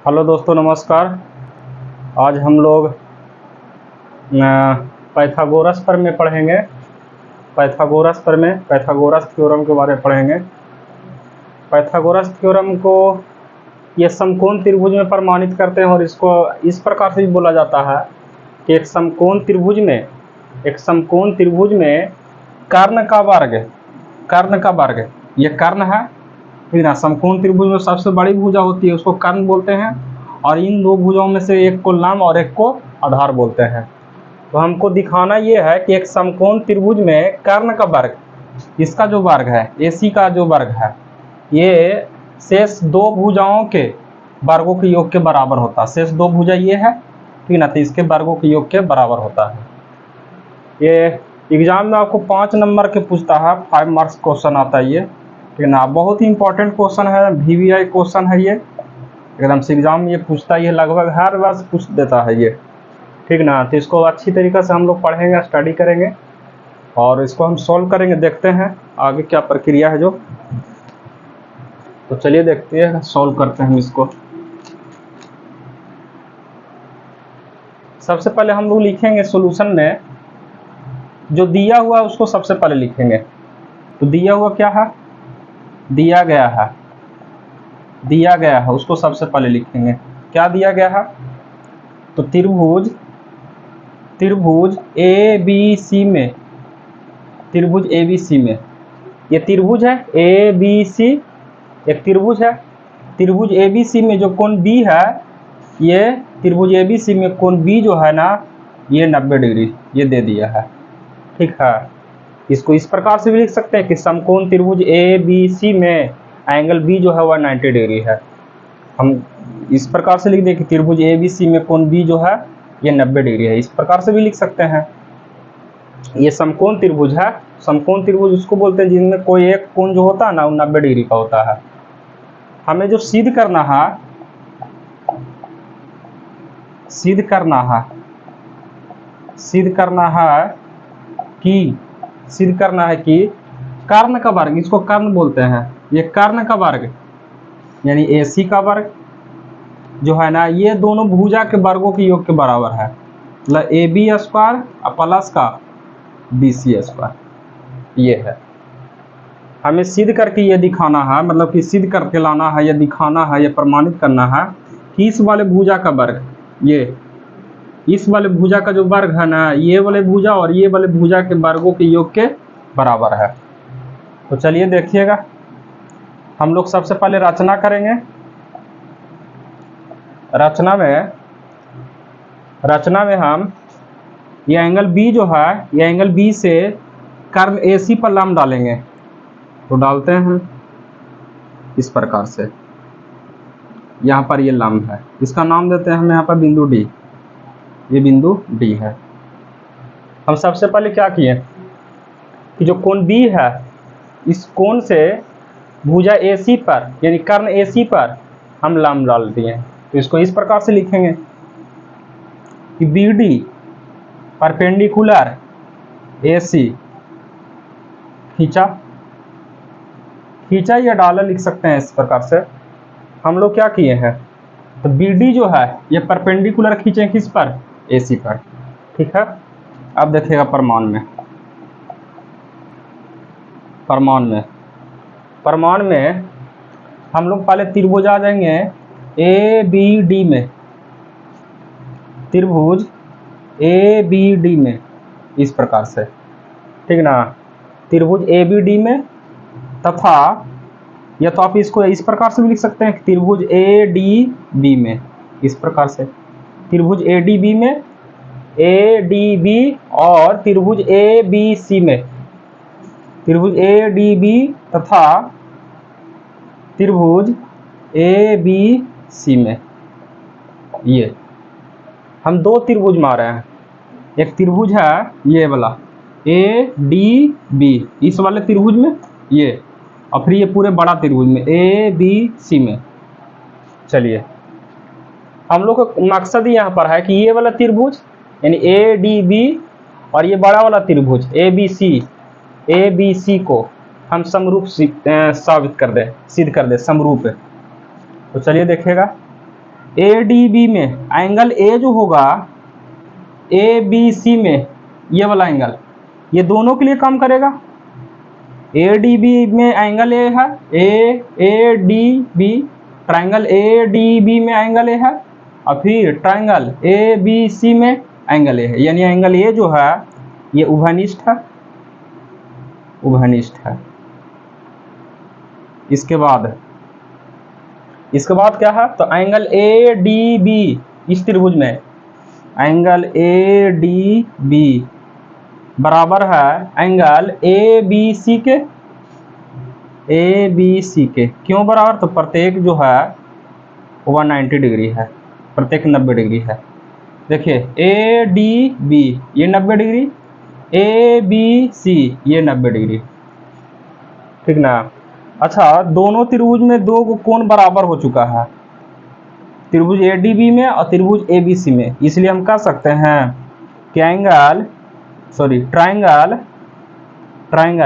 Hello दोस्तों, नमस्कार। आज हम लोग पाइथागोरस पर में पढ़ेंगे। पाइथागोरस थ्योरम के बारे में पढ़ेंगे। पाइथागोरस थ्योरम को ये समकोण त्रिभुज में प्रमाणित करते हैं और इसको इस प्रकार से भी बोला जाता है कि एक समकोण त्रिभुज में कर्ण का वर्ग ये कर्ण है, ठीक ना। समकोण त्रिभुज में सबसे बड़ी भुजा होती है, उसको कर्ण बोलते हैं, और इन दो भुजाओं में से एक को लंब और एक को आधार बोलते हैं। तो हमको दिखाना ये है कि एक समकोण त्रिभुज में कर्ण का वर्ग, इसका जो वर्ग है, AC का जो वर्ग है, ये शेष दो भुजाओं के वर्गों के योग के बराबर होता है। शेष दो भुजा ये है, ठीक ना, तो इसके वर्गों के योग के बराबर होता है। ये एग्जाम में आपको 5 नंबर के पूछता है, 5 मार्क्स क्वेश्चन आता है ये, ठीक ना। बहुत ही इंपॉर्टेंट क्वेश्चन है, VVI क्वेश्चन है ये, एकदम से एग्जाम में ये पूछता है, ये लगभग हर वर्ष पूछ देता है ये, ठीक ना। तो इसको अच्छी तरीके से हम लोग पढ़ेंगे, स्टडी करेंगे और इसको हम सॉल्व करेंगे। देखते हैं आगे क्या प्रक्रिया है जो, तो चलिए देखते हैं, सॉल्व करते हैं हम इसको। सबसे पहले हम लोग लिखेंगे सॉल्यूशन में जो दिया हुआ है उसको सबसे पहले लिखेंगे। तो दिया हुआ क्या है, दिया गया है उसको सबसे पहले लिखेंगे। क्या दिया गया है, तो त्रिभुज ABC में, ये त्रिभुज है ABC, एक त्रिभुज है। त्रिभुज ABC में जो कोण B है, ये त्रिभुज ABC में कोण B जो है ना, ये 90 डिग्री ये दे दिया है, ठीक है। इसको इस प्रकार से भी लिख सकते हैं कि समकोण त्रिभुज ABC में एंगल B जो है वह 90 डिग्री है। हम इस प्रकार से लिख दें कि त्रिभुज ABC में कोण B जो है ये 90 डिग्री है, इस प्रकार से भी लिख सकते हैं। ये समकोण त्रिभुज है। समकोण त्रिभुज उसको बोलते हैं जिनमें कोई एक कोण जो होता है ना वो 90 डिग्री का होता है। हमें जो सिद्ध करना है कि कर्ण का वर्ग, इसको कर्ण बोलते हैं, ये कर्ण का वर्ग यानी AC का वर्ग जो है ना, ये दोनों भुजा के वर्गों के योग के बराबर है, मतलब AB स्क्वायर प्लस का BC स्क्वायर ये है। हमें सिद्ध करके ये दिखाना है, मतलब कि सिद्ध करके लाना है, ये दिखाना है, ये प्रमाणित करना है कि इस वाले भुजा का वर्ग, ये इस वाले भुजा का जो वर्ग है ना, ये वाले भुजा और ये वाले भुजा के वर्गों के योग के बराबर है। तो चलिए देखिएगा, हम लोग सबसे पहले रचना करेंगे। रचना में हम ये एंगल B जो है, ये एंगल B से कर्ण AC पर लंब डालेंगे। तो डालते हैं हम इस प्रकार से, यहाँ पर ये लंब है, इसका नाम देते हैं हम यहाँ पर बिंदु D, ये बिंदु D है। हम सबसे पहले क्या किए कि जो कोण B है, इस कोण से भुजा AC पर यानी कर्ण AC पर हम लंब डाल दिए। तो इसको इस प्रकार से लिखेंगे कि BD परपेंडिकुलर AC, खींचा या डाला लिख सकते हैं इस प्रकार से। हम लोग क्या किए हैं, तो BD जो है ये परपेंडिकुलर खींचे किस पर, AC पर, ठीक है। अब देखिएगा प्रमाण में हम लोग पहले त्रिभुज आ जाएंगे ABD में, त्रिभुज ABD में इस प्रकार से, ठीक ना। त्रिभुज ABD में तथा या तो आप इसको इस प्रकार से भी लिख सकते हैं त्रिभुज ADB में, इस प्रकार से त्रिभुज ADB और त्रिभुज ABC में, त्रिभुज ADB तथा त्रिभुज ABC में, ये हम दो त्रिभुज में आ रहे हैं। एक त्रिभुज है ये वाला ADB, इस वाले त्रिभुज में ये, और फिर ये पूरे बड़ा त्रिभुज में ABC में। चलिए, हम लोग का मकसद यहाँ पर है कि ये वाला त्रिभुज यानी ADB और ये बड़ा वाला त्रिभुज ABC को हम समरूप साबित कर दे, सिद्ध कर दे, समरूप है। तो चलिए देखिएगा, ADB में एंगल ए जो होगा ABC में, ये वाला एंगल, ये दोनों के लिए काम करेगा। ADB में एंगल ए है, ADB, ट्रायंगल ADB में एंगल ए है, और फिर ट्रायंगल ABC में एंगल ए है, यानी एंगल ए जो है ये उभयनिष्ठ है, उभयनिष्ठ है। इसके बाद क्या है, तो एंगल ADB इस त्रिभुज में एंगल ADB बराबर है एंगल ABC के, ABC के। क्यों बराबर, तो प्रत्येक जो है 190 डिग्री है, प्रत्येक 90 डिग्री है। देखिए ADB ये 90 डिग्री, ABC ये 90 डिग्री, ठीक ना। अच्छा, दोनों त्रिभुज में दो कोण बराबर हो चुका है, त्रिभुज ADB में और त्रिभुज ABC में, इसलिए हम कह सकते हैं कि ट्रायंगल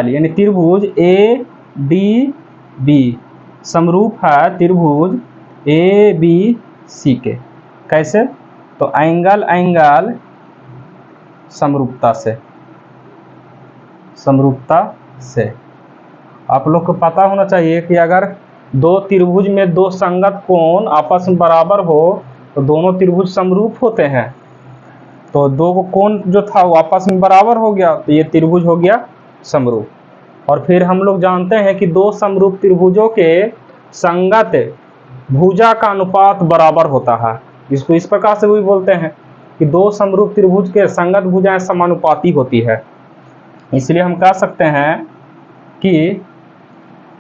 यानी त्रिभुज ADB समरूप है त्रिभुज ABC के। कैसे, तो एंगल समरूपता से। आप लोग को पता होना चाहिए कि अगर दो त्रिभुज में दो संगत कोण आपस में बराबर हो तो दोनों त्रिभुज समरूप होते हैं। तो दो कोण जो था वो आपस में बराबर हो गया, तो ये त्रिभुज हो गया समरूप। और फिर हम लोग जानते हैं कि दो समरूप त्रिभुजों के संगत भुजा का अनुपात बराबर होता है। इसको इस प्रकार से भी बोलते हैं कि दो समरूप त्रिभुज के संगत भुजाएं समानुपाती होती है। इसलिए हम कह सकते हैं कि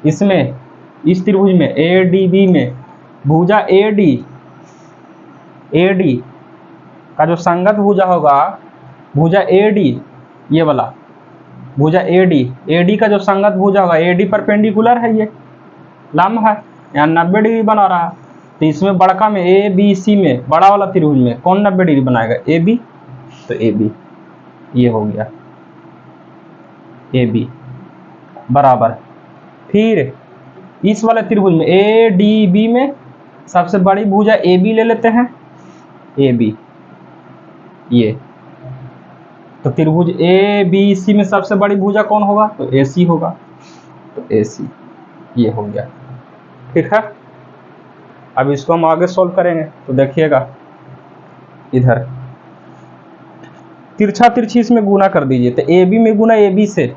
इसमें, इस त्रिभुज में ADB में भुजा AD का जो संगत भुजा होगा, भुजा AD, ये वाला भुजा AD का जो संगत भुजा होगा, AD परपेंडिकुलर है, ये लंब है, यहाँ 90 डिग्री बना रहा है। तो इसमें बड़का में ABC में, बड़ा वाला त्रिभुज में कौन 90 डिग्री बनाएगा, AB, तो AB ये हो गया, AB बराबर। फिर इस वाले त्रिभुज में ADB में सबसे बड़ी भुजा AB ले लेते हैं, AB ये, तो त्रिभुज ABC में सबसे बड़ी भुजा कौन होगा, तो AC होगा, तो AC ये हो गया, ठीक है। अब इसको हम आगे सॉल्व करेंगे, तो देखिएगा इधर तिरछा तिरछी इसमें गुना कर दीजिए, तो AB में गुना AB से,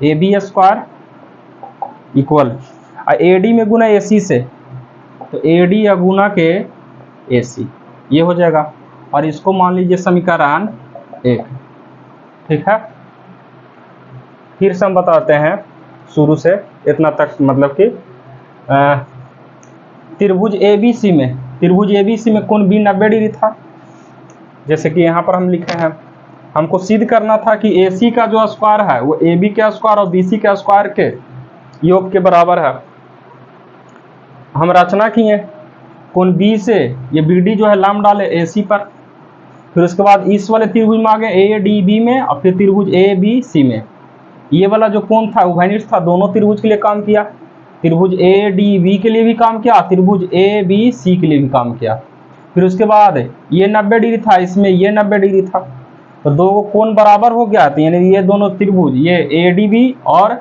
AB स्क्वायर इक्वल, और AD में गुना AC से, तो AD या गुना के AC ये हो जाएगा। और इसको मान लीजिए समीकरण 1, ठीक है। फिर से हम बताते हैं शुरू से इतना तक, मतलब कि त्रिभुज ABC में कोण B 90 डिग्री था, जैसे कि यहाँ पर हम लिखे हैं। हमको सिद्ध करना था कि AC का जो स्क्वायर है वो AB के स्क्वायर और BC के स्क्वायर के योग के बराबर है। हम रचना किए, कोण B से ये BD जो है लंब डाले AC पर, फिर उसके बाद इस वाले त्रिभुज में आ गए ADB में, और फिर त्रिभुज ABC में ये वाला जो कोण था उभयनिष्ठ था, दोनों त्रिभुज के लिए काम किया, त्रिभुज ADB के लिए भी काम किया, त्रिभुज ABC के लिए भी काम किया। फिर उसके बाद ये 90 डिग्री था, इसमें ये 90 डिग्री था, तो दो कोण बराबर हो गया, तो यानी ये दोनों त्रिभुज ये ADB और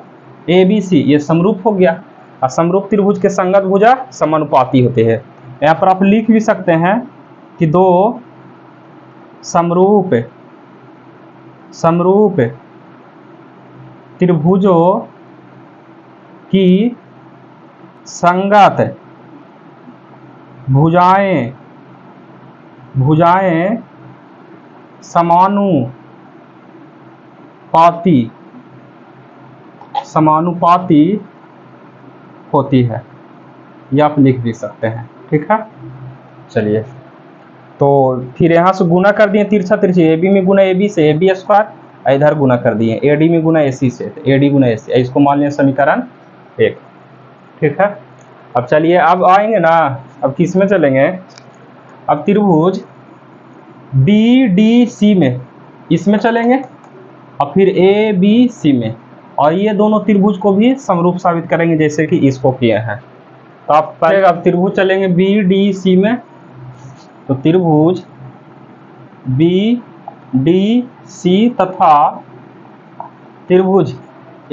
ABC ये समरूप हो गया। और समरूप त्रिभुज के संगत भुजा समानुपाती होते हैं। यहाँ पर आप लिख भी सकते हैं कि दो समरूप त्रिभुजों की संगत भुजाएं समानुपाती होती है, ये आप लिख भी सकते हैं, ठीक है। चलिए, तो फिर यहाँ से गुना कर दिए तिरछा तिरछी, AB में गुना AB से AB स्क्वायर, इधर गुना कर दिए AD में गुना AC से, तो AD गुना AC, इसको मान लिया समीकरण 1, ठीक है। अब चलिए, अब आएंगे ना, अब किस में चलेंगे, अब त्रिभुज BDC में, इसमें चलेंगे, और फिर ABC में, और ये दोनों त्रिभुज को भी समरूप साबित करेंगे जैसे कि इसको किए हैं। तो आप पहले अब त्रिभुज चलेंगे BDC में, तो त्रिभुज BDC तथा त्रिभुज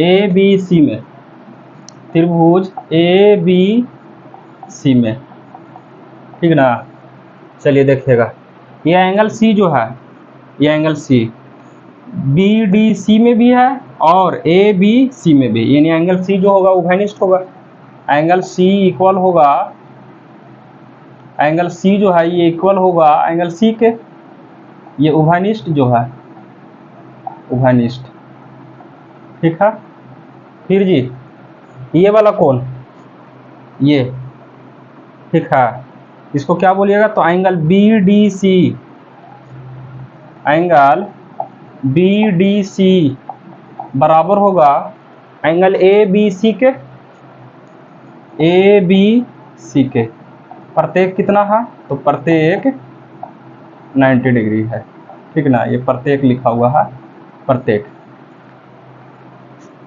ABC में, त्रिभुज ABC में, ठीक ना। चलिए देखिएगा, ये एंगल C जो है, ये एंगल C BDC में भी है और ABC में भी, यानी एंगल C जो होगा उभयनिष्ठ होगा। एंगल C इक्वल होगा, एंगल C जो है ये इक्वल होगा एंगल C के, ये उभयनिष्ठ जो है, उभयनिष्ठ, ठीक है। फिर जी ये वाला कोण, ये, ठीक है, इसको क्या बोलिएगा, तो एंगल BDC, एंगल BDC बराबर होगा एंगल ABC के, ABC के। प्रत्येक कितना है, तो प्रत्येक 90 डिग्री है, ठीक ना। ये प्रत्येक लिखा हुआ है, प्रत्येक।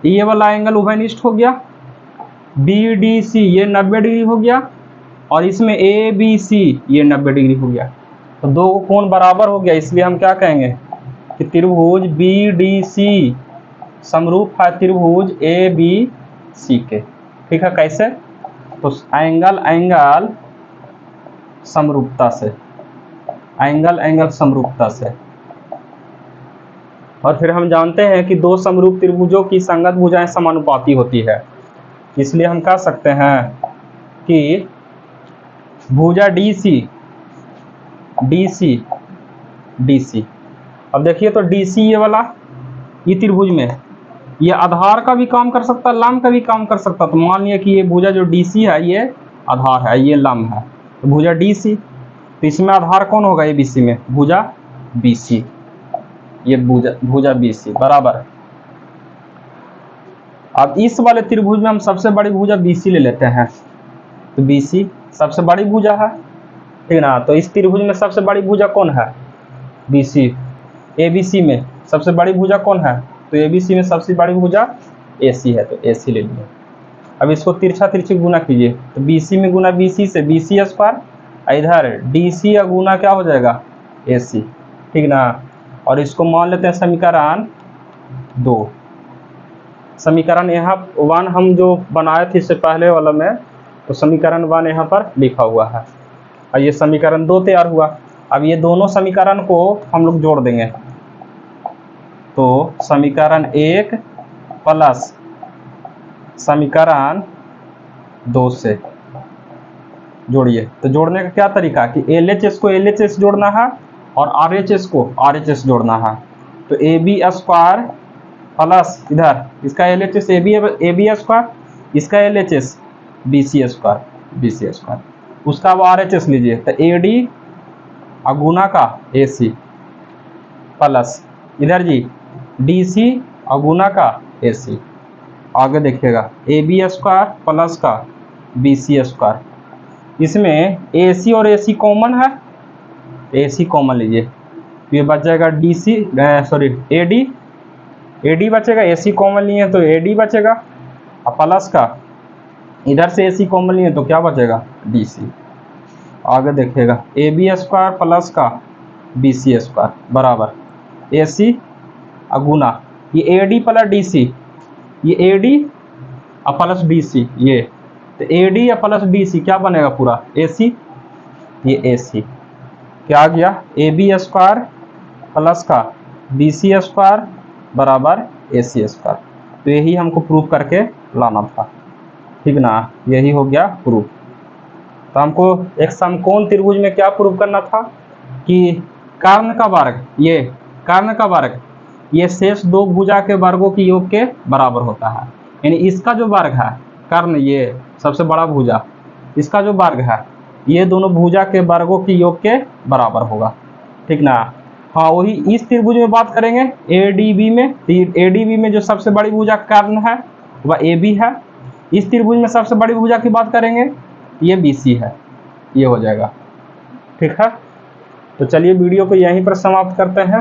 ये वाला एंगल उभयनिष्ठ हो गया, BDC ये 90 डिग्री हो गया और इसमें ABC ये 90 डिग्री हो गया। तो दो कोण बराबर हो गया, इसलिए हम क्या कहेंगे कि त्रिभुज BDC समरूप है त्रिभुज ABC के, ठीक है। कैसे, तो एंगल समरूपता से, एंगल समरूपता से। और फिर हम जानते हैं कि दो समरूप त्रिभुजों की संगत भुजाएं समानुपाती होती है, इसलिए हम कह सकते हैं कि भुजा DC। अब देखिए तो DC ये वाला, ये त्रिभुज में ये आधार का भी काम कर सकता है, लंब का भी काम कर सकता है। तो मान लिया कि ये भुजा जो DC है ये आधार है, ये लंब है, तो भुजा DC, तो इसमें आधार कौन होगा ABC में, भुजा BC, ये भुजा BC बराबर। अब इस वाले त्रिभुज में हम सबसे बड़ी भुजा BC ले लेते हैं, तो BC सबसे बड़ी भुजा है, ठीक ना। तो इस त्रिभुज में सबसे बड़ी भुजा कौन है, BC। ABC में सबसे बड़ी भुजा कौन है, तो ABC में सबसे बड़ी भुजा AC है, तो AC ले लिया। अब इसको तिरछा तिरछी गुना कीजिए, तो BC में गुना BC से BC स्क्वायर, इधर DC या गुना क्या हो जाएगा AC, ठीक ना। और इसको मान लेते हैं समीकरण 2। समीकरण यहाँ 1 हम जो बनाए थे इससे पहले वाला में, तो समीकरण 1 यहाँ पर लिखा हुआ है और ये समीकरण 2 तैयार हुआ। अब ये दोनों समीकरण को हम लोग जोड़ देंगे, तो समीकरण 1 प्लस समीकरण 2 से जोड़िए। तो जोड़ने का क्या तरीका कि LHS को LHS जोड़ना है और RHS को RHS जोड़ना है। तो AB स्क्वायर प्लस इधर इसका LHS AB स्क्वायर, इसका LHS BC स्क्वायर, उसका अब RHS लीजिए, तो AD गुना का AC प्लस इधर जी DC गुना का AC। आगे देखिएगा AB स्क्वायर प्लस का BC स्क्वायर, इसमें AC और AC कॉमन है, AC कॉमन लीजिए, तो ये बच जाएगा AD बचेगा, AC कॉमन लिए तो AD बचेगा, और प्लस का इधर से AC कॉमन लिए तो क्या बचेगा DC। आगे देखिएगा AB स्क्वायर प्लस का BC स्क्वायर बराबर AC गुना ये AD प्लस DC, ये AD प्लस DC, ये तो AD या प्लस DC क्या बनेगा पूरा AC, ये AC क्या आ गया AB स्क्वायर प्लस का BC स्क्वायर बराबर AC स्क्वायर। तो यही हमको प्रूव करके लाना था, ठीक ना, यही हो गया प्रूफ। तो हमको एक समकोण त्रिभुज में क्या प्रूव करना था कि कर्ण का वर्ग, ये कर्ण का वर्ग ये शेष दो भुजा के वर्गों की योग के बराबर होता है। यानी इसका जो वर्ग है कर्ण, ये सबसे बड़ा भुजा, इसका जो वर्ग है ये दोनों भुजा के वर्गों की योग के बराबर होगा, ठीक ना। हाँ वही इस त्रिभुज में बात करेंगे ADB में, ADB में जो सबसे बड़ी भुजा कर्ण है वह AB है। इस त्रिभुज में सबसे बड़ी भुजा की बात करेंगे ये BC है, ये हो जाएगा, ठीक है। तो चलिए वीडियो को यहीं पर समाप्त करते हैं।